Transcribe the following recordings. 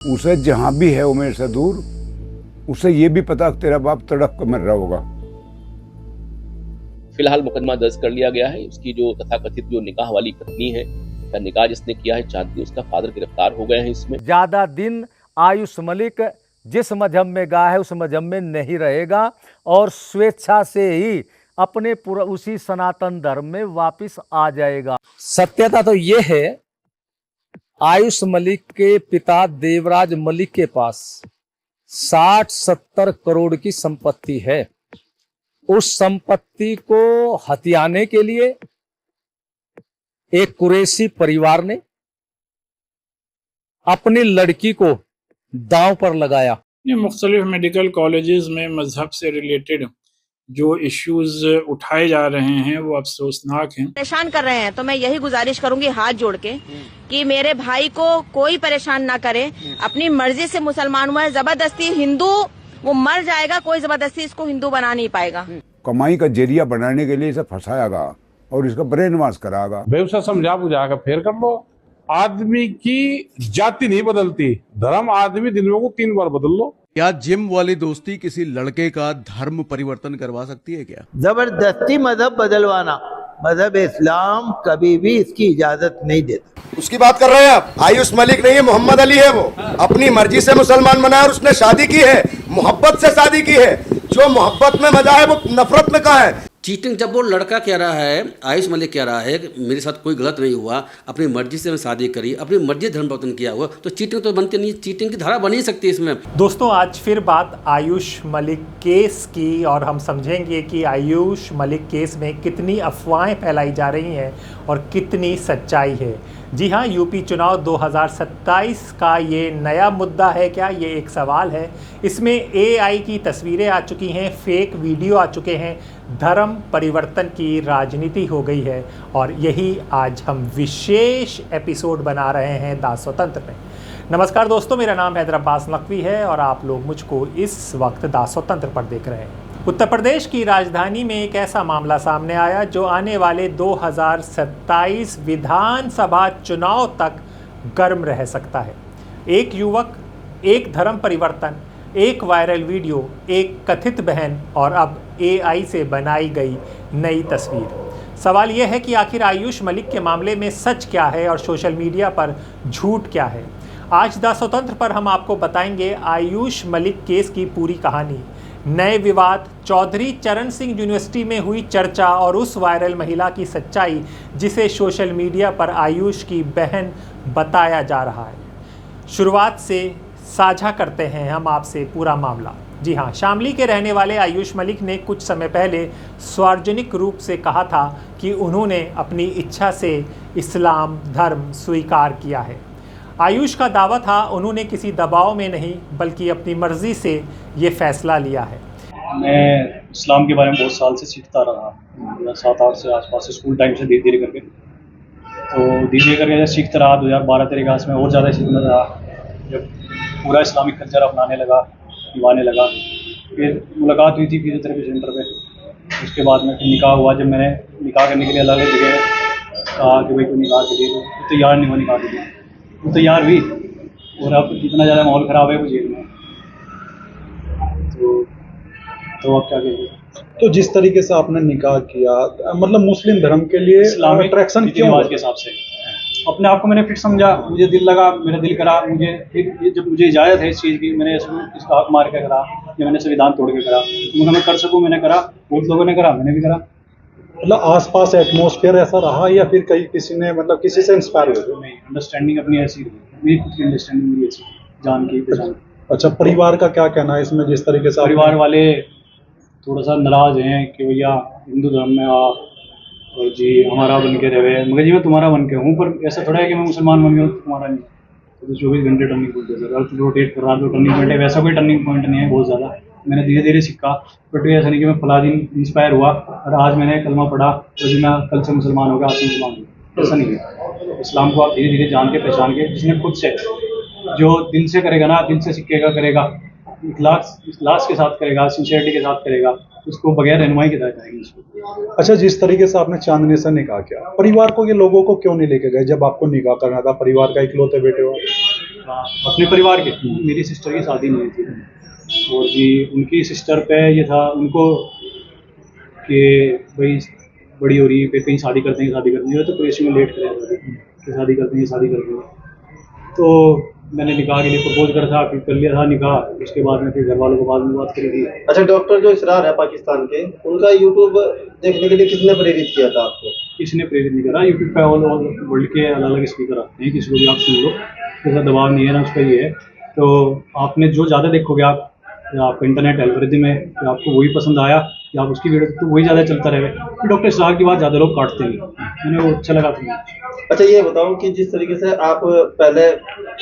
उसे जहाँ भी है वो मेरे से दूर, उसे ये भी पता तेरा बाप तड़प कर मर रहा होगा। फिलहाल मुकदमा दर्ज कर लिया गया है। उसकी जो तथाकथित जो निकाह वाली पत्नी है या निकाह जिसने किया है चांदनी, उसका फादर गिरफ्तार हो गए हैं। इसमें ज्यादा दिन आयुष मलिक जिस मजहब में गया है उस मजहब में नहीं रहेगा और स्वेच्छा से ही अपने पूरा उसी सनातन धर्म में वापस आ जाएगा। सत्यता तो ये है, आयुष मलिक के पिता देवराज मलिक के पास 60-70 करोड़ की संपत्ति है। उस संपत्ति को हथियाने के लिए एक कुरैशी परिवार ने अपनी लड़की को दांव पर लगाया। मुख्तलिफ मेडिकल कॉलेजेस में मजहब से रिलेटेड जो इश्यूज उठाए जा रहे हैं वो अफसोसनाक हैं, परेशान कर रहे हैं। तो मैं यही गुजारिश करूंगी हाथ जोड़ के कि मेरे भाई को कोई परेशान ना करे। अपनी मर्जी से मुसलमान हुआ है, जबरदस्ती हिंदू वो मर जाएगा, कोई जबरदस्ती इसको हिंदू बना नहीं पाएगा। कमाई का जरिया बनाने के लिए इसे फंसायागा और इसका ब्रेन वॉश करागा। बेवसा समझा बुझाकर फिर कर लो। आदमी की जाति नहीं बदलती, धर्म आदमी दिन में को 3 बार बदल लो। क्या जिम वाली दोस्ती किसी लड़के का धर्म परिवर्तन करवा सकती है क्या? जबरदस्ती मजहब बदलवाना, मजहब इस्लाम कभी भी इसकी इजाजत नहीं देता। उसकी बात कर रहे हैं आप? आयुष मलिक नहीं है, मोहम्मद अली है। वो अपनी मर्जी से मुसलमान बना है और उसने शादी की है, मोहब्बत से शादी की है। जो मोहब्बत में मजा है वो नफरत में कहाँ है? चीटिंग जब वो लड़का कह रहा है, आयुष मलिक कह रहा है कि मेरे साथ कोई गलत नहीं हुआ, अपनी मर्जी से मैं शादी करी, अपनी मर्जी धर्म परिवर्तन किया हुआ, तो चीटिंग तो बनती नहीं, चीटिंग की धारा बन ही सकती है इसमें। दोस्तों, आज फिर बात आयुष मलिक केस की और हम समझेंगे कि आयुष मलिक केस में कितनी अफवाहें फैलाई जा रही हैं और कितनी सच्चाई है। जी हाँ, यूपी चुनाव 2027 का ये नया मुद्दा है क्या, ये एक सवाल है। इसमें एआई की तस्वीरें आ चुकी हैं, फेक वीडियो आ चुके हैं, धर्म परिवर्तन की राजनीति हो गई है और यही आज हम विशेष एपिसोड बना रहे हैं दास स्वतंत्र में। नमस्कार दोस्तों, मेरा नाम हैदर अब्बास नकवी है और आप लोग मुझको इस वक्त दास स्वतंत्र पर देख रहे हैं। उत्तर प्रदेश की राजधानी में एक ऐसा मामला सामने आया जो आने वाले 2027 विधानसभा चुनाव तक गर्म रह सकता है। एक युवक, एक धर्म परिवर्तन, एक वायरल वीडियो, एक कथित बहन और अब एआई से बनाई गई नई तस्वीर। सवाल यह है कि आखिर आयुष मलिक के मामले में सच क्या है और सोशल मीडिया पर झूठ क्या है। आज द स्वतंत्र पर हम आपको बताएंगे आयुष मलिक केस की पूरी कहानी, नए विवाद, चौधरी चरण सिंह यूनिवर्सिटी में हुई चर्चा और उस वायरल महिला की सच्चाई जिसे सोशल मीडिया पर आयुष की बहन बताया जा रहा है। शुरुआत से साझा करते हैं हम आपसे पूरा मामला। जी हाँ, शामली के रहने वाले आयुष मलिक ने कुछ समय पहले सार्वजनिक रूप से कहा था कि उन्होंने अपनी इच्छा से इस्लाम धर्म स्वीकार किया है। आयुष का दावा था उन्होंने किसी दबाव में नहीं बल्कि अपनी मर्जी से ये फैसला लिया है। मैं इस्लाम के बारे में बहुत साल से सीखता रहा, 7-8 से आसपास से, स्कूल टाइम से धीरे धीरे करके, तो धीरे धीरे करके सीखता रहा। 2012-13 के आसपास में और ज़्यादा सीखना रहा। जब पूरा इस्लामिक कल्चर अपनाने लगा, निभाने लगा, फिर मुलाकात हुई थी फिजियोथेरेपी सेंटर पे। उसके बाद में फिर निकाह हुआ। जब मैंने निकाह करने के लिए अलग अलग जगह कहा कि भाई कोई निकाह के लिए, तो तैयार नहीं हुआ निकाह के लिए। वो तैयार हुई और अब इतना ज़्यादा माहौल ख़राब है वो जेल में, तो अब क्या करेंगे। तो जिस तरीके से आपने निकाह किया, मतलब मुस्लिम धर्म के लिए अट्रैक्शन क्यों? रिवाज के हिसाब से अपने आप को मैंने फिट समझा, मुझे दिल लगा, मेरा दिल करा, मुझे फिर जब मुझे इजाज़त है इस चीज़ की, मैंने इसका हक मार के करा या मैंने संविधान तोड़ के करा, तो मैं कर सकूँ, मैंने करा, बहुत लोगों ने करा, मैंने भी करा। मतलब आसपास एटमॉस्फेयर ऐसा रहा या फिर कहीं किसी ने, मतलब किसी से इंस्पायर हुए? नहीं, अंडरस्टैंडिंग अपनी ऐसी मेरी खुद की अंडरस्टैंडिंग मेरी ऐसी जान की पहचान। अच्छा, परिवार का क्या कहना है इसमें? जिस तरीके से परिवार वाले थोड़ा सा नाराज हैं कि भैया हिंदू धर्म में आ और जी हमारा बन के रहे, मगर जी मैं तुम्हारा बन के हूँ, पर ऐसा थोड़ा है कि मैं मुसलमान बन गया हूँ तुम्हारा नहीं। तो 24 घंटे टर्निंग पॉइंट है, अगर रोटेट कर रहा तो टर्निंग पॉइंट है, वैसा कोई टर्निंग पॉइंट नहीं है बहुत ज़्यादा। मैंने धीरे धीरे सीखा, बट ऐसा नहीं कि मैं फला दिन इंस्पायर हुआ और आज मैंने कलमा पढ़ा तो जी मैं कल से मुसलमान हो गया, आज से मुसलमान हो गया, ऐसा नहीं है। इस्लाम को आप धीरे धीरे जान के पहचान के, जिसने खुद से जो दिल से करेगा ना, दिल से सीखेगा, करेगा, इखलास के साथ करेगा, सिंसियरिटी के साथ करेगा, उसको बगैर रहनुमाई के तहत आएगी उसको। अच्छा, जिस तरीके से आपने चांदनी से निकाह किया, परिवार को, ये लोगों को क्यों नहीं लेके गए जब आपको निकाह करना था? परिवार का इकलौते बेटे हो। था अपने परिवार के। मेरी सिस्टर की शादी नहीं हुई थी और जी उनकी सिस्टर पे ये था उनको कि भाई बड़ी हो रही है, फिर कहीं शादी करते हैं तो पुलिस में लेट करें कि शादी करते हैं। तो मैंने निकाह के लिए प्रपोज कर लिया था निकाह, उसके बाद में फिर घर वालों को बाद में बात करी थी। अच्छा, डॉक्टर जो इसरार है पाकिस्तान के, उनका यूट्यूब देखने के लिए किसने प्रेरित किया था आपको? किसने प्रेरित नहीं करा, यूट्यूब पे ऑल वर्ल्ड के अलग अलग स्पीकर आते हैं, किसी को भी आप सुन लो, ऐसा दबाव नहीं है ना उसका। ये है तो आपने जो ज़्यादा देखोगे आप, या आपका इंटरनेट एल्गोरिथम है कि आपको वही पसंद आया या आप उसकी वीडियो तो वही ज़्यादा चलता रहेगा। फिर डॉक्टर इसरार की बात ज़्यादा लोग काटते नहीं, मैंने वो अच्छा लगा था। अच्छा, ये बताओ कि जिस तरीके से आप पहले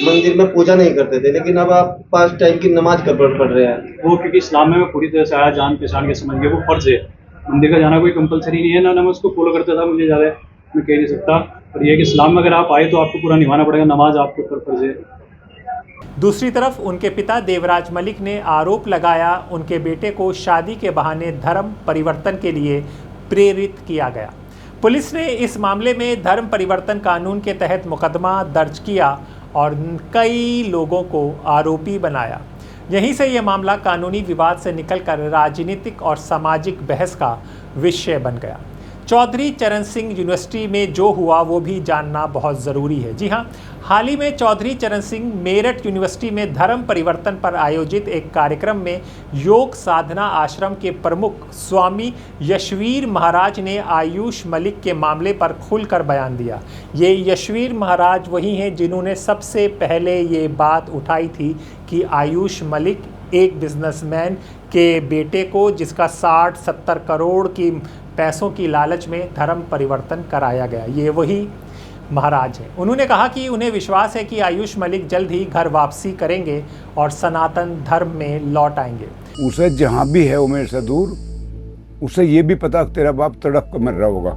मंदिर में पूजा नहीं करते थे, लेकिन अब आप 5 टाइम की नमाज पढ़ रहे हैं, वो क्योंकि इस्लाम में मैं पूरी तरह से आया, जान पहचान के समझ गया, वो फर्ज है। मंदिर का जाना कोई कंपलसरी नहीं है, ना मैं उसको फॉलो करता था, मुझे ज़्यादा मैं कह नहीं सकता। और ये कि इस्लाम में अगर आप आए तो आपको पूरा निभाना पड़ेगा, नमाज आपके ऊपर फर्ज है। दूसरी तरफ उनके पिता देवराज मलिक ने आरोप लगाया उनके बेटे को शादी के बहाने धर्म परिवर्तन के लिए प्रेरित किया गया। पुलिस ने इस मामले में धर्म परिवर्तन कानून के तहत मुकदमा दर्ज किया और कई लोगों को आरोपी बनाया। यहीं से यह मामला कानूनी विवाद से निकलकर राजनीतिक और सामाजिक बहस का विषय बन गया। चौधरी चरण सिंह यूनिवर्सिटी में जो हुआ वो भी जानना बहुत ज़रूरी है। जी हाँ, हाल ही में चौधरी चरण सिंह मेरठ यूनिवर्सिटी में धर्म परिवर्तन पर आयोजित एक कार्यक्रम में योग साधना आश्रम के प्रमुख स्वामी यशवीर महाराज ने आयुष मलिक के मामले पर खुलकर बयान दिया। ये यशवीर महाराज वही हैं जिन्होंने सबसे पहले ये बात उठाई थी कि आयुष मलिक एक बिजनेसमैन के बेटे को, जिसका 60-70 करोड़ की पैसों की लालच में धर्म परिवर्तन कराया गया, ये वही महाराज हैं। उन्होंने कहा कि उन्हें विश्वास है कि आयुष मलिक जल्द ही घर वापसी करेंगे और सनातन धर्म में लौट आएंगे। उसे जहाँ भी है वो मेरे से दूर, उसे ये भी पता कि तेरा बाप तड़प कर मर रहा होगा।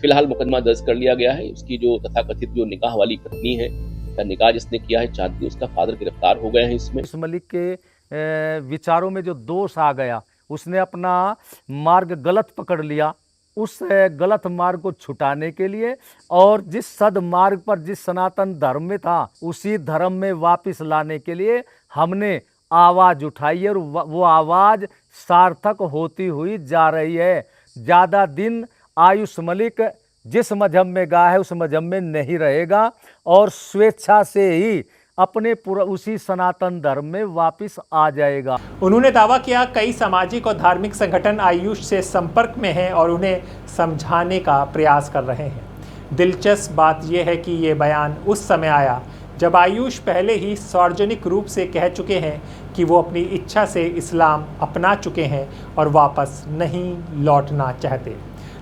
फिलहाल मुकदमा दर्ज कर लिया गया है। उसकी जो तथाकथित जो निकाह वाली पत्नी है, का निकाह जिसने किया है चांदनी, उसका फादर गिरफ्तार हो गए हैं। इसमें आयुष मलिक के विचारों में जो दोष आ गया, उसने अपना मार्ग गलत पकड़ लिया। उस गलत मार्ग को छुटाने के लिए और जिस सदमार्ग पर, जिस सनातन धर्म में था, उसी धर्म में वापस लाने के लिए हमने आवाज़ उठाई है और वो आवाज़ सार्थक होती हुई जा रही है। ज़्यादा दिन आयुष मलिक जिस मजहब में गया है उस मजहब में नहीं रहेगा और स्वेच्छा से ही अपने पूरा उसी सनातन धर्म में वापस आ जाएगा। उन्होंने दावा किया कई सामाजिक और धार्मिक संगठन आयुष से संपर्क में हैं और उन्हें समझाने का प्रयास कर रहे हैं। दिलचस्प बात यह है कि ये बयान उस समय आया जब आयुष पहले ही सार्वजनिक रूप से कह चुके हैं कि वो अपनी इच्छा से इस्लाम अपना चुके हैं और वापस नहीं लौटना चाहते।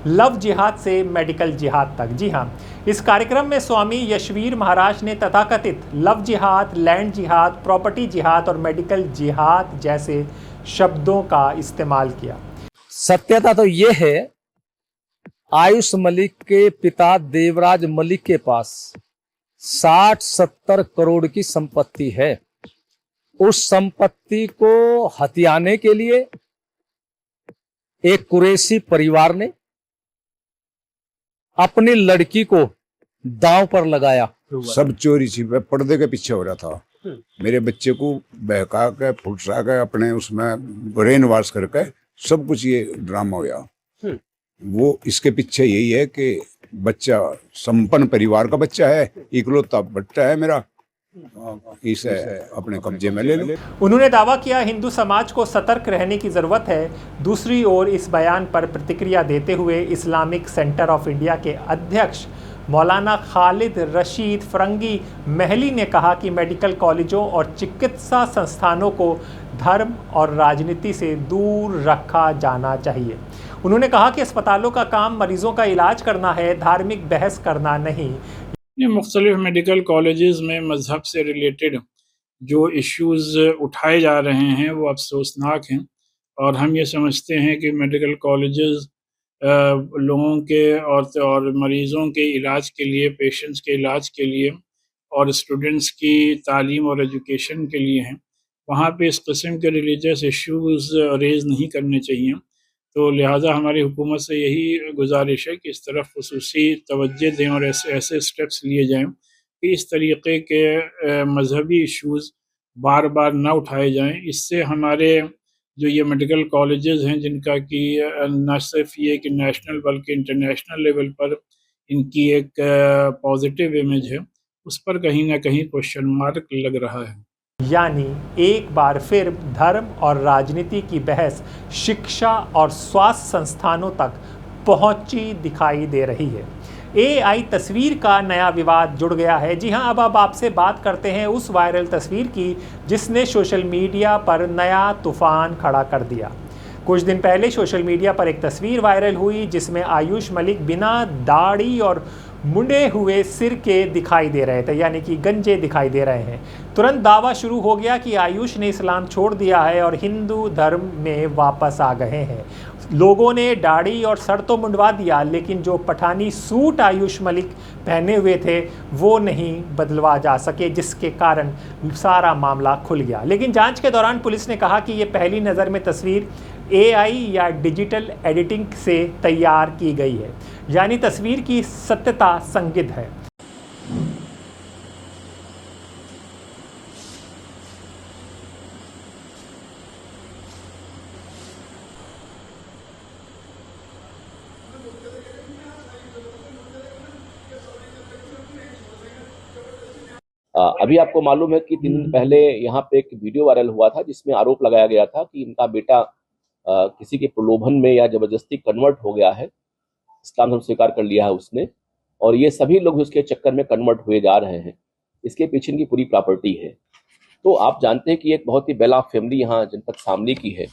लव जिहाद से मेडिकल जिहाद तक। जी हाँ, इस कार्यक्रम में स्वामी यशवीर महाराज ने तथाकथित लव जिहाद, लैंड जिहाद, प्रॉपर्टी जिहाद और मेडिकल जिहाद जैसे शब्दों का इस्तेमाल किया। सत्यता तो ये है, आयुष मलिक के पिता देवराज मलिक के पास 60-70 करोड़ की संपत्ति है। उस संपत्ति को हथियाने के लिए एक कुरैशी परिवार ने अपनी लड़की को दांव पर लगाया। सब चोरी छिपे पर्दे के पीछे हो रहा था। मेरे बच्चे को बहका के, फुटसा के, अपने उसमें ब्रेन वॉश करके सब कुछ ये ड्रामा होया। वो इसके पीछे यही है कि बच्चा संपन्न परिवार का बच्चा है, इकलौता बच्चा है मेरा, इसे अपने कब्जे में ले लो। उन्होंने दावा किया हिंदू समाज को सतर्क रहने की ज़रूरत है। दूसरी ओर इस बयान पर प्रतिक्रिया देते हुए इस्लामिक सेंटर ऑफ इंडिया के अध्यक्ष मौलाना खालिद रशीद फरंगी महली ने कहा कि मेडिकल कॉलेजों और चिकित्सा संस्थानों को धर्म और राजनीति से दूर रखा जाना चाहिए। उन्होंने कहा कि अस्पतालों का काम मरीजों का इलाज करना है, धार्मिक बहस करना नहीं। मुख्तलिफ मेडिकल कॉलेजेस में मज़हब से रिलेटेड जो इश्यूज़ उठाए जा रहे हैं वो अफसोसनाक हैं और हम ये समझते हैं कि मेडिकल कॉलेजेस लोगों के और मरीज़ों के इलाज के लिए, पेशेंट्स के इलाज के लिए और स्टूडेंट्स की तालीम और एजुकेशन के लिए हैं। वहाँ पे इस किस्म के रिलीजियस इश्यूज़ रेज़ नहीं करने चाहिए। तो लिहाजा हमारी हुकूमत से यही गुजारिश है कि इस तरफ खुसूसी तवज्जो दें और ऐसे स्टेप्स लिए जाएं कि इस तरीके के मजहबी इश्यूज़ बार बार ना उठाए जाएं। इससे हमारे जो ये मेडिकल कॉलेजेस हैं, जिनका कि न सिर्फ ये कि नेशनल बल्कि इंटरनेशनल लेवल पर इनकी एक पॉजिटिव इमेज है, उस पर कहीं ना कहीं क्वेश्चन मार्क लग रहा है। यानी एक बार फिर धर्म और राजनीति की बहस शिक्षा और स्वास्थ्य संस्थानों तक पहुंची दिखाई दे रही है। AI तस्वीर का नया विवाद जुड़ गया है। जी हां, अब आपसे बात करते हैं उस वायरल तस्वीर की जिसने सोशल मीडिया पर नया तूफान खड़ा कर दिया। कुछ दिन पहले सोशल मीडिया पर एक तस्वीर वायरल हुई जिसमें आयुष मलिक बिना दाढ़ी और मुंडे हुए सिर के दिखाई दे रहे थे, यानी कि गंजे दिखाई दे रहे हैं। तुरंत दावा शुरू हो गया कि आयुष ने इस्लाम छोड़ दिया है और हिंदू धर्म में वापस आ गए हैं। लोगों ने दाढ़ी और सर तो मुंडवा दिया, लेकिन जो पठानी सूट आयुष मलिक पहने हुए थे वो नहीं बदलवा जा सके, जिसके कारण सारा मामला खुल गया। लेकिन जांच के दौरान पुलिस ने कहा कि ये पहली नज़र में तस्वीर AI या डिजिटल एडिटिंग से तैयार की गई है, यानी तस्वीर की सत्यता संदिग्ध है। अभी आपको मालूम है कि 3 दिन पहले यहाँ पे एक वीडियो वायरल हुआ था जिसमें आरोप लगाया गया था कि इनका बेटा किसी के प्रलोभन में या जबरदस्ती कन्वर्ट हो गया है, इस्लाम धर्म स्वीकार कर लिया है उसने, और ये सभी लोग उसके चक्कर में कन्वर्ट हुए जा रहे हैं। इसके पीछे इनकी पूरी प्रॉपर्टी है। तो आप जानते हैं कि एक बहुत ही वेल ऑफ फैमिली यहाँ जनपद शामली की है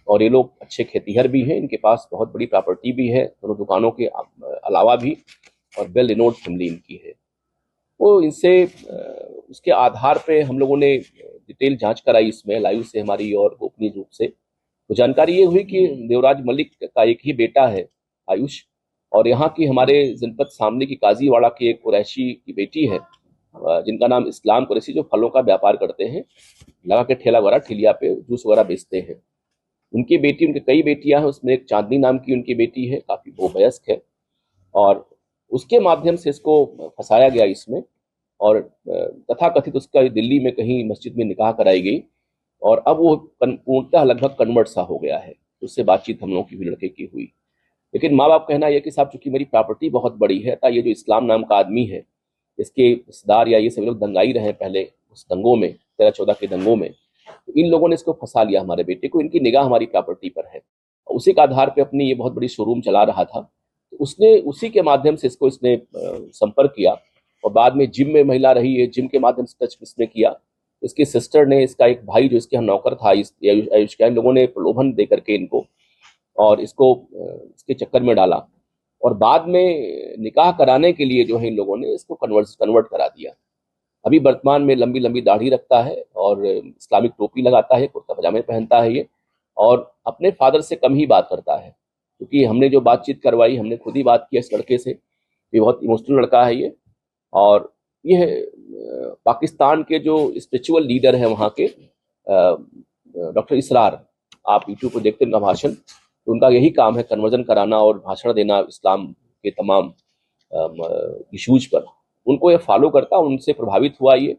और ये लोग अच्छे खेतीहर भी हैं, इनके पास बहुत बड़ी प्रॉपर्टी भी है, दोनों दुकानों के अलावा भी, और वेल रिनोड फैमिली इनकी है। वो इनसे उसके आधार पे हम लोगों ने डिटेल जांच कराई इसमें लाइव से हमारी और गोपनीय रूप से। तो जानकारी ये हुई कि देवराज मलिक का एक ही बेटा है आयुष, और यहाँ की हमारे जनपद शामली की काजीवाड़ा की एक कुरैशी की बेटी है जिनका नाम इस्लाम कुरैशी, जो फलों का व्यापार करते हैं, लगा के ठेला वगैरह ठेलिया पे जूस वगैरह बेचते हैं। उनकी बेटी, उनकी कई बेटियां हैं, उसमें एक चांदनी नाम की उनकी बेटी है, काफ़ी वयस्क है, और उसके माध्यम से इसको फंसाया गया इसमें, और तथाकथित उसका दिल्ली में कहीं मस्जिद में निकाह कराई गई, और अब वो पूर्णतः लगभग कन्वर्ट सा हो गया है। उससे बातचीत हम लोगों की भी लड़के की हुई, लेकिन माँ बाप कहना यह कि साहब चूंकि मेरी प्रॉपर्टी बहुत बड़ी है, तो ये जो इस्लाम नाम का आदमी है, इसके रिश्तेदार या ये सभी लोग दंगाई रहे पहले उस दंगों में, 13-14 के दंगों में, तो इन लोगों ने इसको फंसा लिया हमारे बेटे को, इनकी निगाह हमारी प्रॉपर्टी पर है। उसी के आधार पर अपनी ये बहुत बड़ी शोरूम चला रहा था, तो उसने उसी के माध्यम से इसको इसने संपर्क किया, और बाद में जिम में महिला रही है, जिम के माध्यम से टच इसने किया। इसकी सिस्टर ने, इसका एक भाई जो इसके नौकर था आयुष का, इन लोगों ने प्रलोभन दे करके इनको और इसको इसके चक्कर में डाला, और बाद में निकाह कराने के लिए जो है इन लोगों ने इसको कन्वर्ट करा दिया। अभी वर्तमान में लंबी लंबी दाढ़ी रखता है और इस्लामिक टोपी लगाता है, कुर्ता पजामे पहनता है ये, और अपने फादर से कम ही बात करता है, क्योंकि हमने जो बातचीत करवाई, हमने खुद ही बात किया इस लड़के से, ये बहुत इमोशनल लड़का है ये, और ये पाकिस्तान के जो स्पिरिचुअल लीडर हैं वहाँ के डॉक्टर इसरार, आप यूट्यूब पर देखते हैं उनका भाषण, तो उनका यही काम है कन्वर्जन कराना और भाषण देना इस्लाम के तमाम इशूज पर। उनको ये फॉलो करता, उनसे प्रभावित हुआ ये,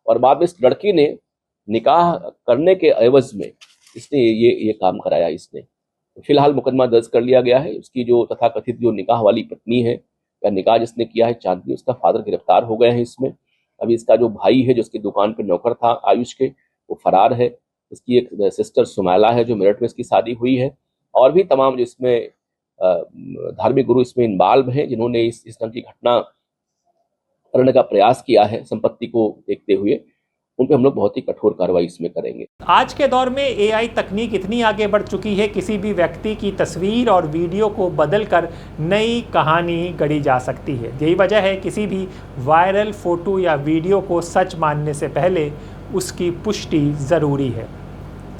और बाद में इस लड़की ने निकाह करने के एवज में इसने ये काम कराया इसने। फिलहाल मुकदमा दर्ज कर लिया गया है। उसकी जो तथाकथित जो निकाह वाली पत्नी है या निकाह जिसने किया है चांदनी, उसका फादर गिरफ्तार हो गए हैं इसमें। अभी इसका जो भाई है जो उसकी दुकान पे नौकर था आयुष के, वो फरार है। इसकी एक सिस्टर सुमैला है जो मेरठ में इसकी शादी हुई है, और भी तमाम जो इसमें धार्मिक गुरु इसमें इन्वॉल्व हैं जिन्होंने इस तरह की घटना करने का प्रयास किया है संपत्ति को देखते हुए, उन पे हम लोग बहुत ही कठोर कार्रवाई इसमें करेंगे। आज के दौर में AI तकनीक इतनी आगे बढ़ चुकी है, किसी भी व्यक्ति की तस्वीर और वीडियो को बदलकर नई कहानी गढ़ी जा सकती है। यही वजह है किसी भी वायरल फोटो या वीडियो को सच मानने से पहले उसकी पुष्टि ज़रूरी है।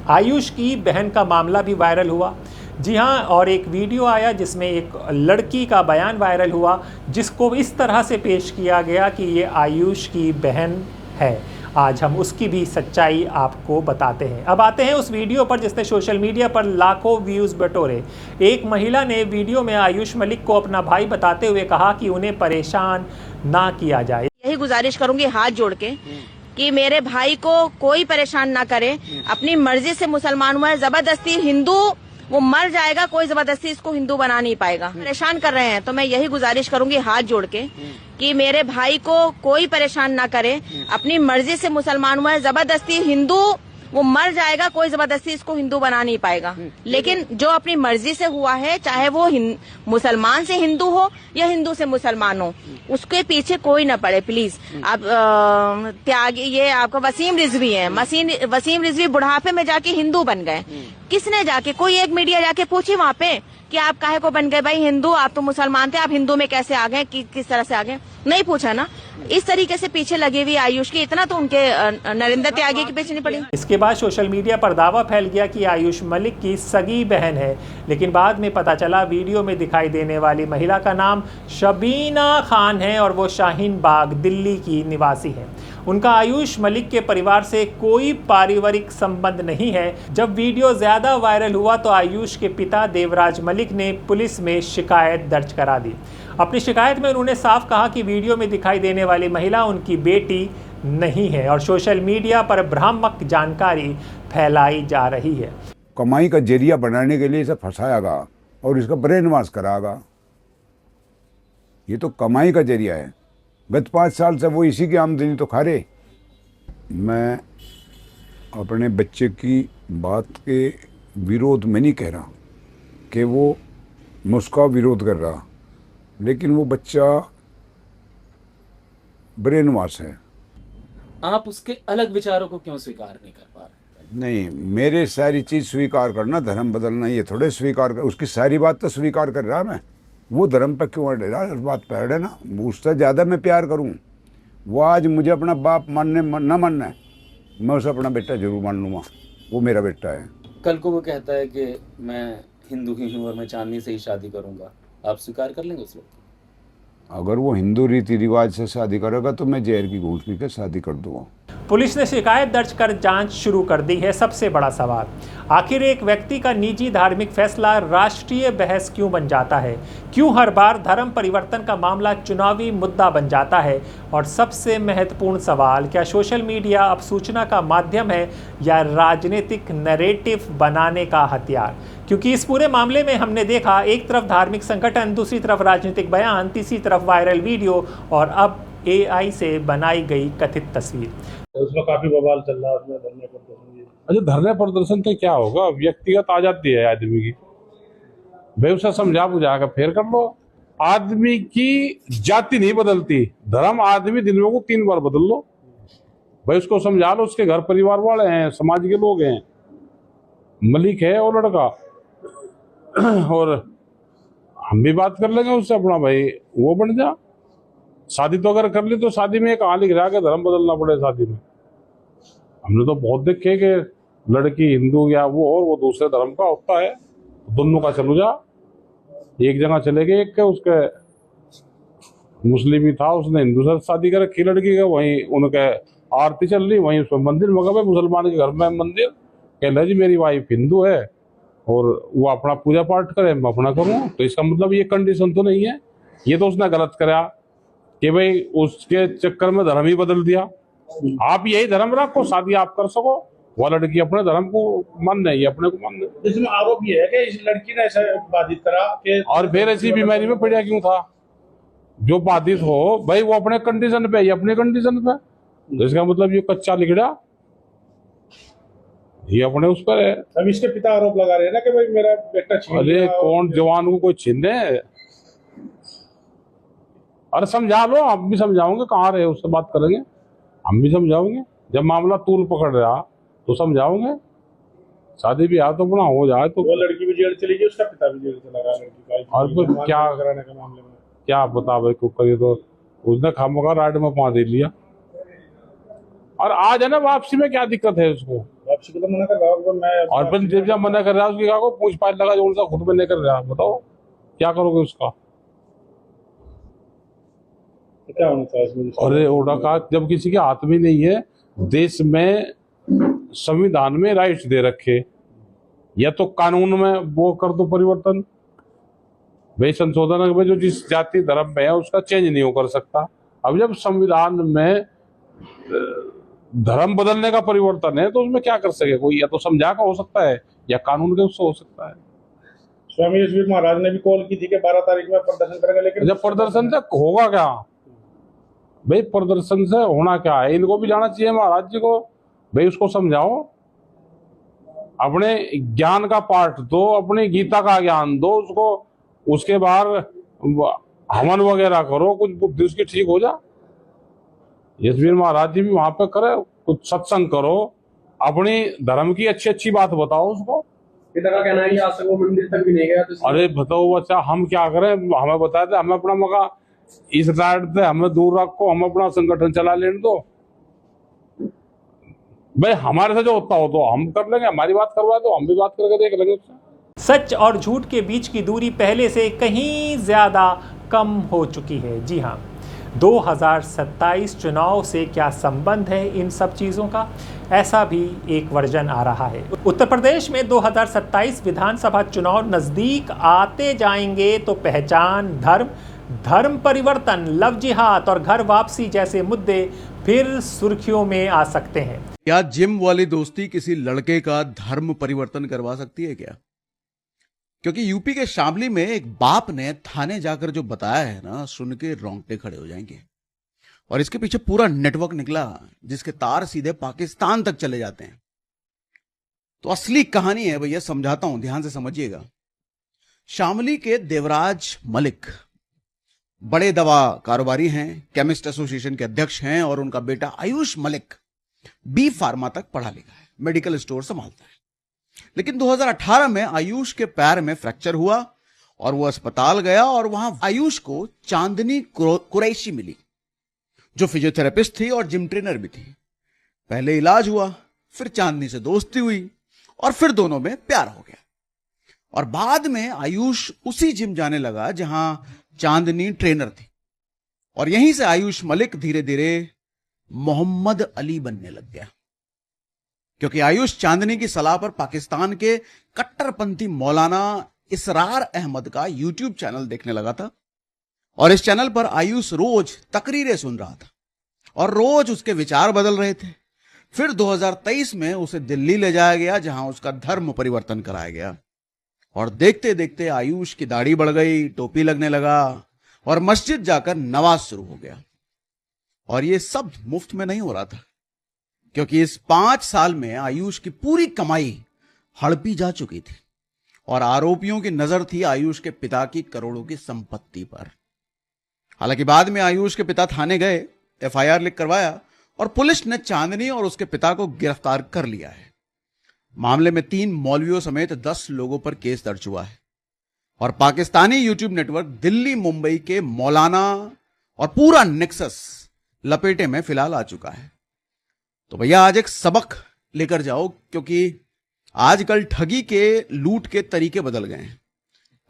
आयुष की बहन का मामला भी वायरल हुआ, जी हाँ, और एक वीडियो आया जिसमें एक लड़की का बयान वायरल हुआ जिसको इस तरह से पेश किया गया कि ये आयुष की बहन है। आज हम उसकी भी सच्चाई आपको बताते हैं। अब आते हैं उस वीडियो पर जिसने सोशल मीडिया पर लाखों व्यूज़ बटोरे। एक महिला ने वीडियो में आयुष मलिक को अपना भाई बताते हुए कहा कि उन्हें परेशान ना किया जाए। यही यही गुजारिश करूंगी हाथ जोड़ के कि मेरे भाई को कोई परेशान ना करे, अपनी मर्जी से मुसलमान हुआ है, जबरदस्ती हिंदू वो मर जाएगा, कोई जबरदस्ती इसको हिंदू बना नहीं पाएगा। परेशान कर रहे हैं तो मैं यही गुजारिश करूंगी हाथ जोड़ के कि मेरे भाई को कोई परेशान ना करे, अपनी मर्जी से मुसलमान हुआ है, जबरदस्ती हिंदू वो मर जाएगा, कोई जबरदस्ती इसको हिंदू बना नहीं पाएगा। लेकिन जो अपनी मर्जी से हुआ है, चाहे वो मुसलमान से हिंदू हो या हिंदू से मुसलमान हो, उसके पीछे कोई ना पड़े प्लीज। आप त्यागी, ये आपका वसीम रिजवी है, वसीम रिजवी बुढ़ापे में जाके हिंदू बन गए। किसने जाके, कोई एक मीडिया जाके पूछी वहाँ पे कि आप काहे को बन गए भाई हिंदू, आप तो मुसलमान थे, आप हिंदू में कैसे आ गए, किस तरह से आ गए? नहीं पूछा ना। इस तरीके से पीछे लगी हुई आयुष की, इतना तो उनके नरेंद्र त्यागी के पीछे नहीं पड़ी। इसके बाद सोशल मीडिया पर दावा फैल गया कि आयुष मलिक की सगी बहन है, लेकिन बाद में पता चला वीडियो में दिखाई देने वाली महिला का नाम शबीना खान है और वो शाहीन बाग दिल्ली की निवासी है। उनका आयुष मलिक के परिवार से कोई पारिवारिक संबंध नहीं है। जब वीडियो ज़्यादा वायरल हुआ तो आयुष के पिता देवराज मलिक ने पुलिस में शिकायत दर्ज करा दी। अपनी शिकायत में उन्होंने साफ कहा कि वीडियो में दिखाई देने वाली महिला उनकी बेटी नहीं है और सोशल मीडिया पर भ्रामक जानकारी फैलाई जा रही है। कमाई का जरिया बनाने के लिए इसे फंसायागा और इसका ब्रेन वॉश करागा। ये तो कमाई का जरिया है। गत 5 साल से वो इसी की आमदनी तो खा रहे। मैं अपने बच्चे की बात के विरोध में नहीं कह रहा कि वो मुझका विरोध कर रहा, लेकिन वो बच्चा ब्रेन वॉश है। आप उसके अलग विचारों को क्यों स्वीकार नहीं कर पा रहे? नहीं, मेरे सारी चीज़ स्वीकार करना, धर्म बदलना, ये थोड़े स्वीकार कर। उसकी सारी बात तो स्वीकार कर रहा मैं। वो धर्म पर क्यों अड़े रहा? उस बात पर अड़े ना। उससे ज़्यादा मैं प्यार करूँ। वो आज मुझे अपना बाप मानने न मानना है, मैं उसे अपना बेटा जरूर मान लूँगा। वो मेरा बेटा है। कल को वो कहता है कि मैं हिंदू ही हूँ और मैं चांदनी से ही शादी करूँगा, आप स्वीकार कर लेंगे उस वक्त? अगर वो हिंदू रीति रिवाज से शादी करेगा तो मैं जहर की घूस पी के शादी कर दूँगा। पुलिस ने शिकायत दर्ज कर जांच शुरू कर दी है। सबसे बड़ा सवाल, आखिर एक व्यक्ति का निजी धार्मिक फैसला राष्ट्रीय बहस क्यों बन जाता है? क्यों हर बार धर्म परिवर्तन का मामला चुनावी मुद्दा बन जाता है? और सबसे महत्वपूर्ण सवाल, क्या सोशल मीडिया अब सूचना का माध्यम है या राजनीतिक नैरेटिव बनाने का हथियार? क्योंकि इस पूरे मामले में हमने देखा, एक तरफ धार्मिक संगठन, दूसरी तरफ राजनीतिक बयान, तीसरी तरफ वायरल वीडियो और अब AI से बनाई गई कथित तस्वीर। उसमें काफी बवाल चल रहा है, उसमें धरने प्रदर्शन। अच्छा, धरने प्रदर्शन तो क्या होगा? व्यक्तिगत आजादी है आदमी की, भाई उसे समझा बुझा कर फेर कर लो। आदमी की जाति नहीं बदलती, धर्म आदमी दिन में को 3 बार बदल लो। भाई उसको समझा लो, उसके घर परिवार वाले हैं, समाज के लोग हैं, मलिक है और लड़का, और हम भी बात कर लेंगे उससे अपना, भाई वो बन जा। शादी तो अगर कर ली तो शादी में कहाँ लिख रहा है कि धर्म बदलना पड़े शादी में? हमने तो बहुत देखे कि लड़की हिंदू या वो और वो दूसरे धर्म का होता है, दोनों का चलो जा। एक जगह चले गए, एक के उसके मुस्लिम ही था, उसने हिंदू से शादी कर रखी लड़की का, वहीं उनके आरती चल रही, वहीं उसमें मंदिर मगा है, मुसलमान के घर में मंदिर। कह रहा जी मेरी वाइफ हिंदू है और वो अपना पूजा पाठ करे, मैं अपना करूँ, तो इसका मतलब ये कंडीशन तो नहीं है। ये तो उसने गलत करा कि भाई उसके चक्कर में धर्म ही बदल दिया। आप यही धर्म रखो, शादी आप कर सको, वो लड़की अपने धर्म को मानना है, ये अपने को मानना है। इसमें आरोप ये है कि इस लड़की ने ऐसा बाधित करा कि, और फिर ऐसी बीमारी में पड़ा क्यों था? जो बाधित हो भाई वो अपने कंडीशन पे, ये अपने कंडीशन पे, तो इसका मतलब ये कच्चा लिखड़ा ये अपने उस पर है। अब इसके पिता आरोप लगा रहे हैं ना कि भाई मेरा बेटा छीन अरे लिया। कौन जवान को कोई छीन दे? अरे समझा लो, हम भी समझाओगे, कहाँ रहे उससे बात करेंगे, हम भी समझाओगे। जब मामला तूल पकड़ रहा तो समझाओगे। शादी भी तो अपना हो जाए तो। वो लड़की भी जेल चली गई, उसका पिता भी जेल चला गया लड़की का। और फिर क्या कराने के मामले में क्या बता भाई को करिए, तो उसने खामोखा राइड में पहुंच दे लिया। और आज है ना वापसी में क्या दिक्कत है उसको? वापसी को तो मना कर रहा हूँ मैं। और फिर जब मना कर रहा है उसकी क्या को पूछ पाछ लगा जो उनका खुद में नहीं कर रहा, बताओ क्या करोगे उसका? क्या होना चाहिए इसमें? अरे ओडा का जब किसी के हाथ में नहीं है, देश में संविधान में राइट्स दे रखे, या तो कानून में वो कर दो परिवर्तन, भाई संशोधन में जो जिस जाति धर्म में है उसका चेंज नहीं हो कर सकता, अब जब संविधान में धर्म बदलने का परिवर्तन है तो उसमें क्या कर सके कोई, या तो समझा का हो सकता है या कानून के उससे हो सकता है। स्वामी यशवीर महाराज ने भी कॉल की थी कि 12 तारीख में प्रदर्शन करेंगे, लेकिन जब प्रदर्शन से होगा क्या भाई, प्रदर्शन से होना क्या है, इनको भी जाना चाहिए महाराज जी को भाई, उसको समझाओ, अपने ज्ञान का पाठ दो, अपनी गीता का ज्ञान दो उसको, उसके बाद हवन वगैरह करो, कुछ बुद्धि उसकी ठीक हो जा। यशवीर महाराज जी भी वहां पे करे, कुछ सत्संग करो, अपनी धर्म की अच्छी अच्छी बात बताओ उसको। पिता का कहना है कि आज तक वो मंदिर तक भी नहीं गया, तो अरे बताओ बच्चा, हम क्या करें, हमें बताया था, हमें अपना मौका इस राइट से हमें दूर रखो, हम अपना संगठन चला लेने दो भाई, हमारे से जो होता हो तो हम कर लेंगे, हमारी बात करवा दो, हम भी बात करके देख लेंगे उससे। सच और झूठ के बीच की दूरी पहले से कहीं ज़्यादा कम हो चुकी है। जी हाँ, 2027 चुनाव से क्या संबंध है इन सब चीज़ों का, ऐसा भी एक वर्जन आ रहा है। उत्तर प्रदेश में 2027 विधानसभा चुनाव नज़दीक आते जाएंगे तो पहचान, धर्म परिवर्तन, लव जिहाद और घर वापसी जैसे मुद्दे फिर सुर्खियों में आ सकते हैं। क्या जिम वाली दोस्ती किसी लड़के का धर्म परिवर्तन करवा सकती है क्या? क्योंकि यूपी के शामली में एक बाप ने थाने जाकर जो बताया है ना, सुन के रोंगटे खड़े हो जाएंगे। और इसके पीछे पूरा नेटवर्क निकला जिसके तार सीधे पाकिस्तान तक चले जाते हैं। तो असली कहानी है भैया, समझाता हूं, ध्यान से समझिएगा। शामली के देवराज मलिक बड़े दवा कारोबारी हैं, केमिस्ट एसोसिएशन के अध्यक्ष हैं, और उनका बेटा आयुष मलिक बी फार्मा तक पढ़ा लिखा है, मेडिकल स्टोर संभालता है। लेकिन 2018 में आयुष के पैर में फ्रैक्चर हुआ और वो अस्पताल गया, और वहां आयुष को चांदनी कुरैशी मिली जो फिजियोथेरेपिस्ट थी और जिम ट्रेनर भी थी। पहले इलाज हुआ, फिर चांदनी से दोस्ती हुई और फिर दोनों में प्यार हो गया। और बाद में आयुष उसी जिम जाने लगा जहां चांदनी ट्रेनर थी, और यहीं से आयुष मलिक धीरे धीरे मोहम्मद अली बनने लग गया। क्योंकि आयुष चांदनी की सलाह पर पाकिस्तान के कट्टरपंथी मौलाना इसरार अहमद का यूट्यूब चैनल देखने लगा था, और इस चैनल पर आयुष रोज तकरीरें सुन रहा था और रोज उसके विचार बदल रहे थे। फिर 2023 में उसे दिल्ली ले जाया गया जहां उसका धर्म परिवर्तन कराया गया, और देखते देखते आयुष की दाढ़ी बढ़ गई, टोपी लगने लगा और मस्जिद जाकर नमाज शुरू हो गया। और ये सब मुफ्त में नहीं हो रहा था, क्योंकि इस 5 साल में आयुष की पूरी कमाई हड़पी जा चुकी थी, और आरोपियों की नजर थी आयुष के पिता की करोड़ों की संपत्ति पर। हालांकि बाद में आयुष के पिता थाने गए, FIR लिख करवाया, और पुलिस ने चांदनी और उसके पिता को गिरफ्तार कर लिया है। मामले में 3 मौलवियों समेत 10 लोगों पर केस दर्ज हुआ है, और पाकिस्तानी यूट्यूब नेटवर्क दिल्ली मुंबई के मौलाना और पूरा नेक्सस लपेटे में फिलहाल आ चुका है। तो भैया आज एक सबक लेकर जाओ, क्योंकि आजकल ठगी के लूट के तरीके बदल गए हैं।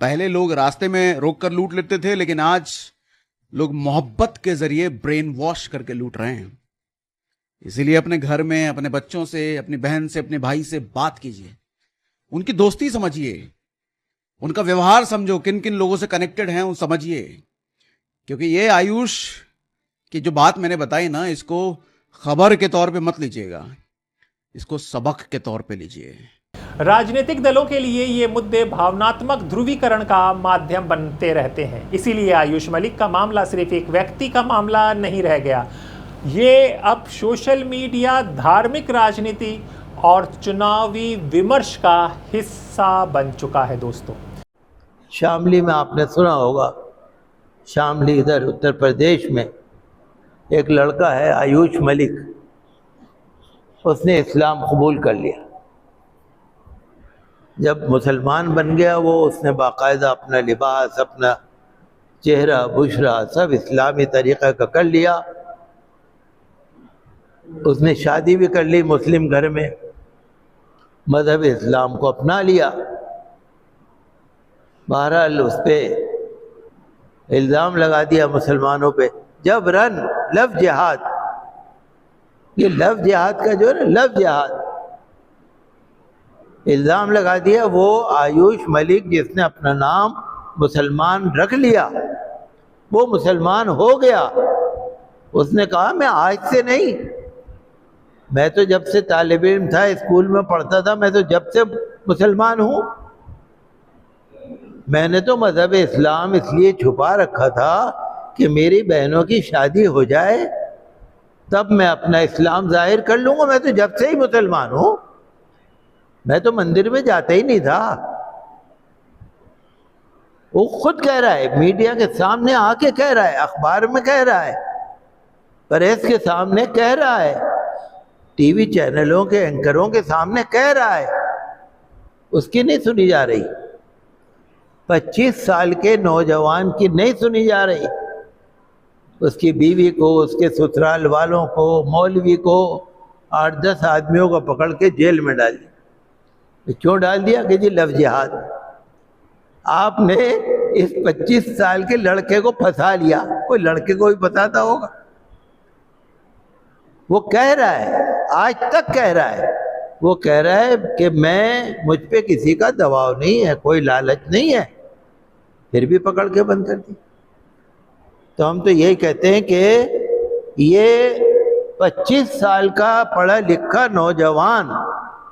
पहले लोग रास्ते में रोककर लूट लेते थे, लेकिन आज लोग मोहब्बत के जरिए ब्रेन वॉश करके लूट रहे हैं। इसीलिए अपने घर में अपने बच्चों से, अपनी बहन से, अपने भाई से बात कीजिए, उनकी दोस्ती समझिए, उनका व्यवहार समझो, किन किन लोगों से कनेक्टेड हैं उन समझिए। क्योंकि ये आयुष की जो बात मैंने बताई ना, इसको खबर के तौर पे मत लीजिएगा, इसको सबक के तौर पे लीजिए। राजनीतिक दलों के लिए ये मुद्दे भावनात्मक ध्रुवीकरण का माध्यम बनते रहते हैं। इसीलिए आयुष मलिक का मामला सिर्फ एक व्यक्ति का मामला नहीं रह गया, ये अब सोशल मीडिया, धार्मिक राजनीति और चुनावी विमर्श का हिस्सा बन चुका है। दोस्तों, शामली में आपने सुना होगा, शामली इधर उत्तर प्रदेश में एक लड़का है आयुष मलिक, उसने इस्लाम कबूल कर लिया। जब मुसलमान बन गया वो, उसने बाकायदा अपना लिबास, अपना चेहरा, बुशरा सब इस्लामी तरीक़े का कर लिया। उसने शादी भी कर ली मुस्लिम घर में, मज़हब इस्लाम को अपना लिया। बहरहाल उस पर इल्ज़ाम लगा दिया मुसलमानों पे, जबरन लव जिहाद, ये लव जिहाद का जो है ना, लव जिहाद इल्ज़ाम लगा दिया। वो आयुष मलिक जिसने अपना नाम मुसलमान रख लिया, वो मुसलमान हो गया, उसने कहा मैं आज से नहीं, मैं तो जब से तालिब इल्म था, स्कूल में पढ़ता था, मैं तो जब से मुसलमान हूँ। मैंने तो मज़हब इस्लाम इसलिए छुपा रखा था कि मेरी बहनों की शादी हो जाए तब मैं अपना इस्लाम जाहिर कर लूँगा। मैं तो जब से ही मुसलमान हूँ, मैं तो मंदिर में जाता ही नहीं था। वो खुद कह रहा है, मीडिया के सामने आके कह रहा है, अखबार में कह रहा है, प्रेस के सामने कह रहा है, टीवी चैनलों के एंकरों के सामने कह रहा है, उसकी नहीं सुनी जा रही। 25 साल के नौजवान की नहीं सुनी जा रही, उसकी बीवी को, उसके ससुराल वालों को, मौलवी को, 8-10 आदमियों को पकड़ के जेल में डाल दिया। क्यों डाल दिया? कि जी लव जिहाद। आपने इस 25 साल के लड़के को फंसा लिया। कोई लड़के को भी बताता होगा? वो कह रहा है, आज तक कह रहा है, वो कह रहा है कि मुझ पे किसी का दबाव नहीं है, कोई लालच नहीं है, फिर भी पकड़ के बंद कर दी। तो हम तो यही कहते हैं कि ये 25 साल का पढ़ा लिखा नौजवान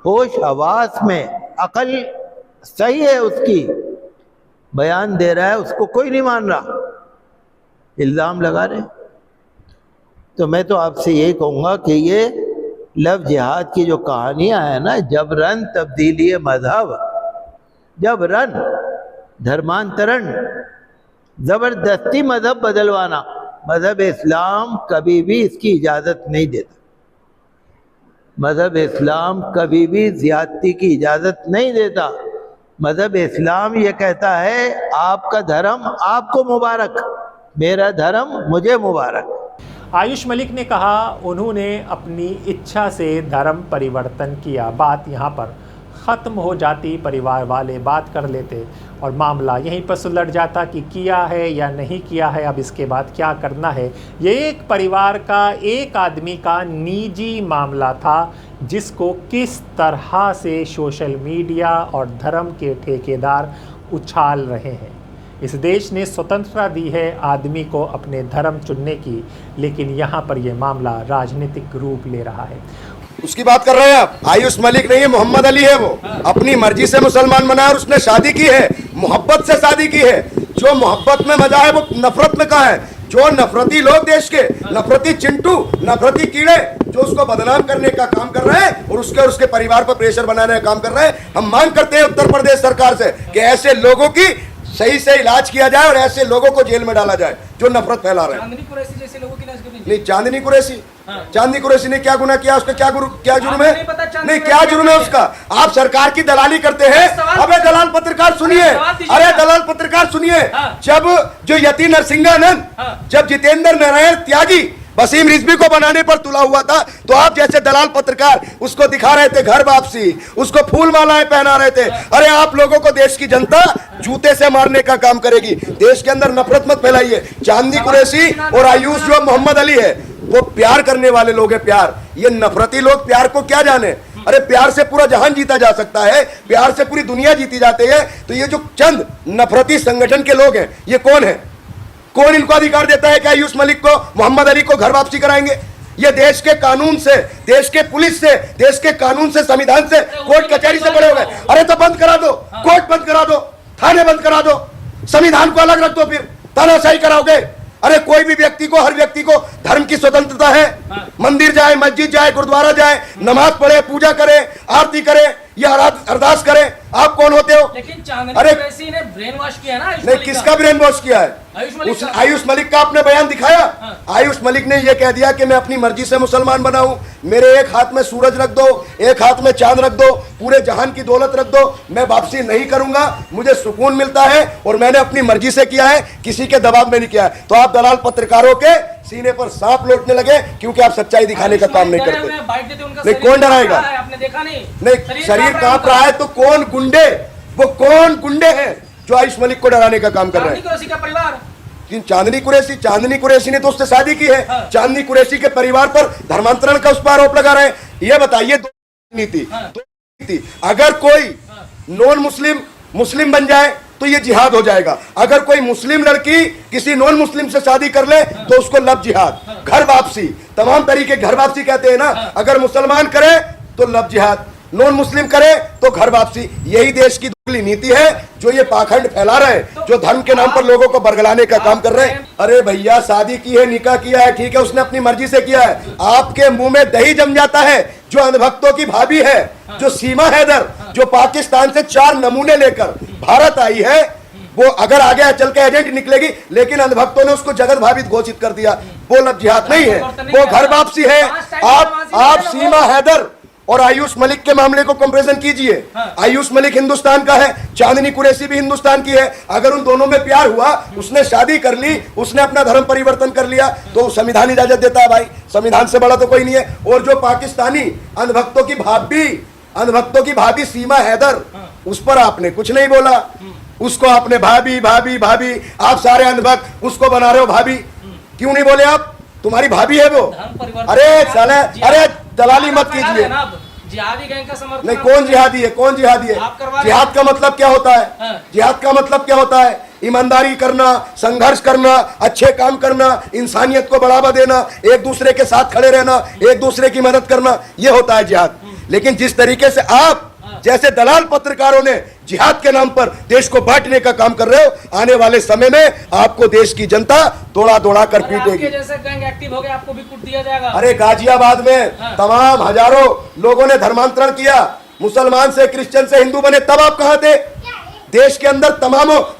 होश हवास में, अकल सही है उसकी, बयान दे रहा है, उसको कोई नहीं मान रहा, इल्ज़ाम लगा रहे। तो मैं तो आपसे यही कहूँगा कि ये लव जिहाद की जो कहानियाँ हैं ना, जबरन तब्दीली मज़हब, जबरन धर्मांतरण, ज़बरदस्ती मज़हब बदलवाना, मज़हब इस्लाम कभी भी इसकी इजाज़त नहीं देता। मज़हब इस्लाम कभी भी ज़्यादती की इजाज़त नहीं देता। मज़हब इस्लाम ये कहता है आपका धर्म आपको मुबारक, मेरा धर्म मुझे मुबारक। आयुष मलिक ने कहा उन्होंने अपनी इच्छा से धर्म परिवर्तन किया। बात यहाँ पर ख़त्म हो जाती, परिवार वाले बात कर लेते और मामला यहीं पर सुलझ जाता कि किया है या नहीं किया है, अब इसके बाद क्या करना है। ये एक परिवार का, एक आदमी का निजी मामला था जिसको किस तरह से सोशल मीडिया और धर्म के ठेकेदार उछाल रहे हैं। इस देश ने स्वतंत्रता दी है आदमी को अपने धर्म चुनने की, लेकिन यहाँ पर यह मामला राजनीतिक रूप ले रहा है। उसकी बात कर रहे हैं आप? आयुष मलिक नहीं है, मोहम्मद अली है। वो अपनी मर्जी से मुसलमान बना और उसने शादी की है, मोहब्बत से शादी की है। जो मोहब्बत में मजा है वो नफरत में कहाँ है? जो नफरती लोग, देश के नफरती चिंटू, नफरती कीड़े, जो उसको बदनाम करने का काम कर रहे हैं और उसके परिवार पर प्रेशर बनाने का काम कर रहे हैं। हम मांग करते हैं उत्तर प्रदेश सरकार से कि ऐसे लोगों की सही से इलाज किया जाए और ऐसे लोगों को जेल में डाला जाए जो नफरत फैला रहे हैं। चांदनी कुरैशी जैसे लोगों की इलाज करनी चाहिए। नहीं, चांदनी कुरैशी, चांदनी कुरैशी ने क्या गुनाह किया? उसका क्या जुर्म है? नहीं, क्या जुर्म है उसका? आप सरकार की दलाली करते हैं। अबे दलाल पत्रकार सुनिए, अरे दलाल पत्रकार सुनिए, जब जो यति नरसिंहानंद, जब जितेंद्र नारायण त्यागी वसीम रिजवी को बनाने पर तुला हुआ था, तो आप जैसे दलाल पत्रकार उसको दिखा रहे थे घर वापसी, उसको फूल मालाएं पहना रहे थे। अरे आप लोगों को देश की जनता जूते से मारने का काम करेगी। देश के अंदर नफरत मत फैलाइए। चांदनी कुरैशी और आयुष जो मोहम्मद अली है, वो प्यार करने वाले लोग हैं। प्यार, ये नफरती लोग प्यार को क्या जाने? अरे प्यार से पूरा जहान जीता जा सकता है, प्यार से पूरी दुनिया जीती जाती है। तो ये जो चंद नफरती संगठन के लोग हैं, ये कौन है? कौन इनको अधिकार देता है कि आयुष मलिक को, मोहम्मद अली को घर वापसी कराएंगे? ये देश के कानून से, देश के पुलिस से, देश के कानून से, संविधान से, कोर्ट कचहरी से बड़े हो गए। अरे तो बंद करा दो, कोर्ट बंद करा दो, थाने बंद करा दो, संविधान को अलग रख दो, फिर तानाशाही कराओगे? अरे कोई भी व्यक्ति को, हर व्यक्ति को धर्म की स्वतंत्रता है। मंदिर जाए, मस्जिद जाए, गुरुद्वारा जाए, नमाज पढ़े, पूजा करे, आरती करे या अरदास करे। आप कौन होते हो? लेकिन चांदनी कुरैशी ने ब्रेन वॉश किया ना। नहीं, किसका ब्रेन वॉश किया है? आयुष मलिक का आपने बयान दिखाया। आयुष मलिक ने यह कह दिया कि मैं अपनी मर्जी से मुसलमान बना हूं, मेरे एक हाथ में सूरज रख दो, एक हाथ में चांद रख दो, पूरे जहान की दौलत रख दो, मैं वापसी नहीं करूंगा, मुझे सुकून मिलता है और मैंने अपनी मर्जी से किया है, किसी के दबाव में नहीं किया है। तो आप दलाल पत्रकारों के सीने पर सांप लौटने लगे क्योंकि आप सच्चाई दिखाने का काम नहीं करते। नहीं, कौन डराएगा? आपने देखा नहीं, शरीर कांप रहा है तो कौन गुंडे, वो कौन गुंडे हैं जो आयुष मलिक को डराने का काम कर रहे हैं? चांदनी कुरैशी ने तो उससे शादी की है। चांदनी कुरैशी के परिवार पर धर्मांतरण का उस पर आरोप लगा रहे हैं। ये बताइए, दो नीति, अगर कोई नॉन मुस्लिम मुस्लिम बन जाए तो ये जिहाद हो जाएगा। अगर कोई मुस्लिम लड़की किसी नॉन मुस्लिम से शादी कर ले तो उसको लव जिहाद, घर वापसी, तमाम तरीके घर वापसी कहते हैं ना। अगर मुसलमान करे तो लव जिहाद, नॉन मुस्लिम करे तो घर वापसी। यही देश की दुगली नीति है जो ये पाखंड फैला रहे हैं, जो धर्म के नाम पर लोगों को बरगलाने का काम कर रहे हैं। अरे भैया, शादी की है, निकाह किया है, ठीक है, उसने अपनी मर्जी से किया है। आपके मुंह में दही जम जाता है। जो अंधभक्तों की भाभी है, जो सीमा हैदर, जो पाकिस्तान से 4 नमूने लेकर भारत आई है, वो अगर आगे चल के एजेंट निकलेगी, लेकिन अंधभक्तों ने उसको जगत भाभी घोषित कर दिया। वो लव जिहाद नहीं है, वो घर वापसी है। आप सीमा हैदर और आयुष मलिक के मामले को कंपैरिजन कीजिए। आयुष मलिक हिंदुस्तान का है, चांदनी कुरैशी भी हिंदुस्तान की है। अगर उन दोनों में प्यार हुआ, उसने शादी कर ली, उसने अपना धर्म परिवर्तन कर लिया, तो संविधान इजाजत देता है भाई। संविधान से बड़ा तो कोई नहीं है। और जो पाकिस्तानी अंधभक्तों की भाभी सीमा हैदर, उस पर आपने कुछ नहीं बोला। उसको आपने भाभी भाभी भाभी, आप सारे अंधभक्त उसको बना रहे हो भाभी। क्यों नहीं बोले आप? तुम्हारी भाभी है वो। अरे साले, अरे दलाली मत कीजिए। जिहादी गैंग का समर्थन नहीं, कौन जिहादी है? कौन जिहादी है? जिहाद का मतलब क्या होता है? जिहाद का मतलब क्या होता है? ईमानदारी करना, संघर्ष करना, अच्छे काम करना, इंसानियत को बढ़ावा देना, एक दूसरे के साथ खड़े रहना, एक दूसरे की मदद करना, ये होता है जिहाद। लेकिन जिस तरीके से आप जैसे दलाल पत्रकारों ने जिहाद के नाम पर देश को बांटने का काम कर रहे हो, आने वाले समय में आपको देश की जनता दौड़ा दौड़ा कर पीटेगी। जैसे गैंग एक्टिव हो गए, आपको भी कूट दिया जाएगा। अरे गाजियाबाद में तमाम हजारों लोगों ने धर्मांतरण किया, मुसलमान से क्रिश्चियन से हिंदू बने, तब आप कहां थे? देश के अंदर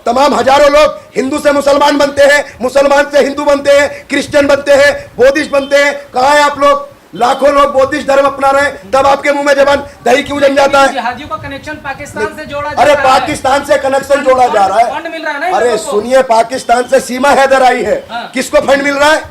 तमाम हजारों लोग हिंदू से मुसलमान बनते हैं, मुसलमान से हिंदू बनते हैं, क्रिश्चियन बनते हैं, बौद्धिस्ट बनते हैं। कहां है आप लोग? लाखों लोग बौद्धिस्ट धर्म अपना रहे हैं, तब आपके मुंह में जबान दही क्यों जम जाता है? जिहादियों का कनेक्शन पाकिस्तान से जोड़ा जा रहा है। अरे पाकिस्तान से कनेक्शन जोड़ा जा रहा है। फंड मिल रहा है ना। अरे सुनिए, पाकिस्तान से सीमा हैदर आई है, किसको फंड मिल रहा है?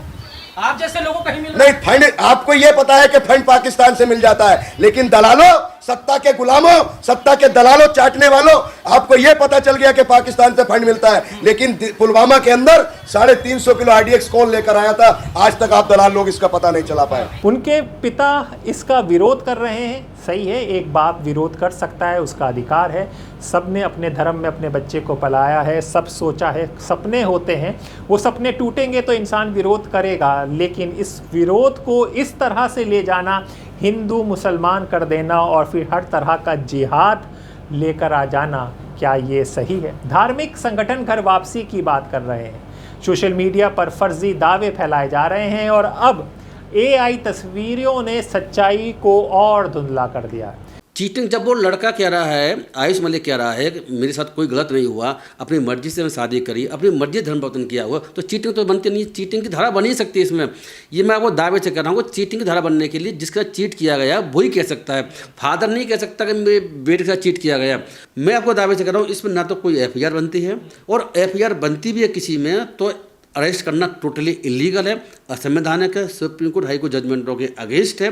आप जैसे लोगों को कहीं मिल रहा है। नहीं, फंड आपको यह पता है कि फंड पाकिस्तान से मिल जाता है, लेकिन दलालों, सत्ता के गुलामों, सत्ता के दलालों, चाटने वालों, आपको यह पता चल गया कि पाकिस्तान से फंड मिलता है। लेकिन पुलवामा के अंदर 350 किलो RDX कौन लेकर आया था, आज तक आप दलाल लोग इसका पता नहीं चला पाए। उनके पिता इसका विरोध कर रहे हैं। सही है, एक बाप विरोध कर सकता है, उसका अधिकार है। सब ने अपने धर्म में अपने बच्चे को पलाया है, सब सोचा है, सपने होते हैं, वो सपने टूटेंगे तो इंसान विरोध करेगा। लेकिन इस विरोध को इस तरह से ले जाना, हिंदू मुसलमान कर देना और फिर हर तरह का जिहाद लेकर आ जाना, क्या ये सही है? धार्मिक संगठन घर वापसी की बात कर रहे हैं, सोशल मीडिया पर फर्जी दावे फैलाए जा रहे हैं और अब AI तस्वीरों ने सच्चाई को और धुंधला कर दिया। चीटिंग जब वो लड़का कह रहा है, आयुष मलिक कह रहा है कि मेरे साथ कोई गलत नहीं हुआ, अपनी मर्जी से मैं शादी करी, अपनी मर्जी धर्म परिवर्तन किया हुआ, तो चीटिंग तो बनती नहीं। चीटिंग की धारा बन ही सकती है इसमें। ये मैं आपको दावे से कर रहा हूँ, चीटिंग की धारा बनने के लिए जिसका चीट किया गया वही कह सकता है। फादर नहीं कह सकता कि मेरे बेटे के साथ चीट किया गया। मैं आपको दावे से कर रहा हूँ, इसमें ना तो कोई FIR बनती है, और FIR बनती भी है किसी में तो अरेस्ट करना टोटली इलीगल है, असंवैधानिक है, सुप्रीम कोर्ट हाई कोर्ट जजमेंटों के अगेंस्ट है।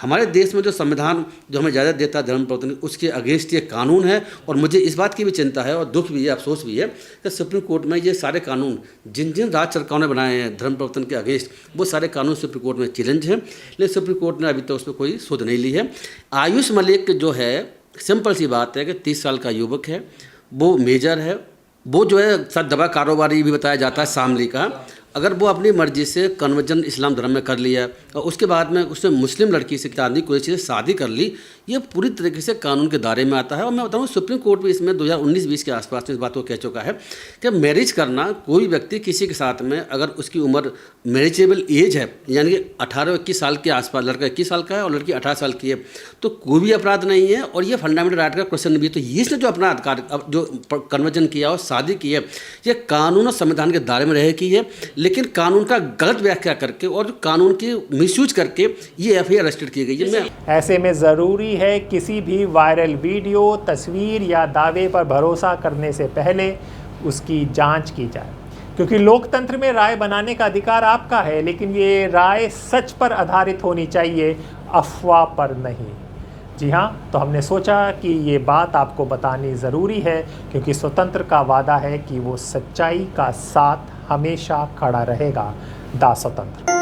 हमारे देश में जो संविधान जो हमें इजाज़त देता है धर्म परिवर्तन, उसके अगेंस्ट ये कानून है। और मुझे इस बात की भी चिंता है और दुख भी है, अफसोस भी है कि सुप्रीम कोर्ट में ये सारे कानून जिन जिन राज्य सरकारों ने बनाए हैं धर्म परिवर्तन के अगेंस्ट, वो सारे कानून सुप्रीम कोर्ट में चैलेंज हैं, लेकिन सुप्रीम कोर्ट ने अभी तक उस पर कोई सुध नहीं ली है। आयुष मलिक जो है, सिंपल सी बात है कि 30 साल का युवक है, वो मेजर है, वो जो है सर दवा कारोबारी भी बताया जाता है शामली का। अगर वो अपनी मर्जी से कन्वर्जन इस्लाम धर्म में कर लिया और उसके बाद में उसने मुस्लिम लड़की से चांदनी कुरैशी से शादी कर ली, ये पूरी तरीके से कानून के दायरे में आता है। और मैं बताऊँ, सुप्रीम कोर्ट भी इसमें 2019-20 के आसपास में इस बात को कह चुका है कि मैरिज करना, कोई व्यक्ति किसी के साथ में अगर उसकी उम्र मैरिजेबल एज है, यानी कि 18-21 साल के आसपास, लड़का 21 साल का है और लड़की 18 साल की है, तो कोई भी अपराध नहीं है और ये फंडामेंटल राइट का क्वेश्चन भी है। तो इसने जो अपना अधिकार जो कन्वर्जन किया और शादी की है, ये कानून और संविधान के दायरे में रह की है, लेकिन कानून का गलत व्याख्या करके और कानून की मिसयूज करके ये FIR रजिस्टर्ड की गई है। ऐसे में ज़रूरी है किसी भी वायरल वीडियो, तस्वीर या दावे पर भरोसा करने से पहले उसकी जांच की जाए, क्योंकि लोकतंत्र में राय बनाने का अधिकार आपका है, लेकिन ये राय सच पर आधारित होनी चाहिए, अफवाह पर नहीं। जी हाँ, तो हमने सोचा कि ये बात आपको बतानी ज़रूरी है, क्योंकि स्वतंत्र का वादा है कि वो सच्चाई का साथ हमेशा खड़ा रहेगा। दा स्वतंत्र।